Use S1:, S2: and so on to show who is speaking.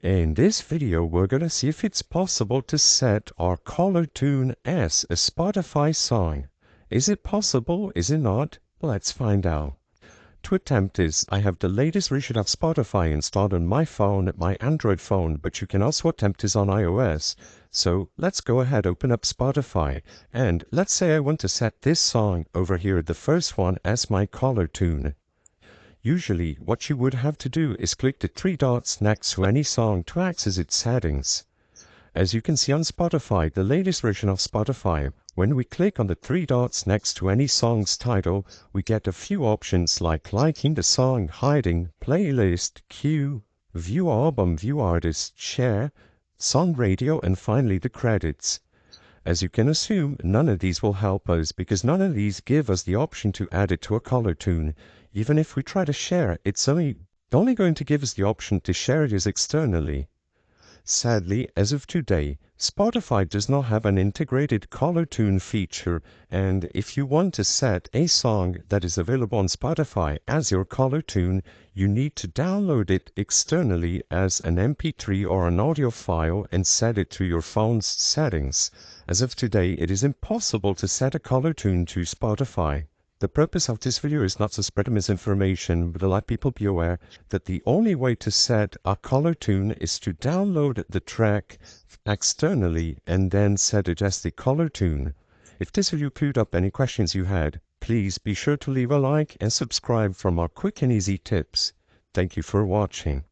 S1: In this video, we're going to see if it's possible to set our caller tune as a Spotify song. Is it possible? Is it not? Let's find out. To attempt this, I have the latest version of Spotify installed on my phone, my Android phone, but you can also attempt this on iOS. So let's go ahead, open up Spotify, and let's say I want to set this song over here, the first one, as my caller tune. Usually, what you would have to do is click the three dots next to any song to access its settings. As you can see on Spotify, the latest version of Spotify, when we click on the three dots next to any song's title, we get a few options like liking the song, hiding, playlist, queue, view album, view artist, share, song radio, and finally the credits. As you can assume, none of these will help us because none of these give us the option to add it to a caller tune. Even if we try to share, it's only going to give us the option to share it externally. Sadly, as of today, Spotify does not have an integrated caller tune feature, and if you want to set a song that is available on Spotify as your caller tune, you need to download it externally as an MP3 or an audio file and set it to your phone's settings. As of today, it is impossible to set a caller tune to Spotify. The purpose of this video is not to spread misinformation, but to let people be aware that the only way to set a caller tune is to download the track externally and then set it as the caller tune. If this video cleared up any questions you had, please be sure to leave a like and subscribe for more quick and easy tips. Thank you for watching.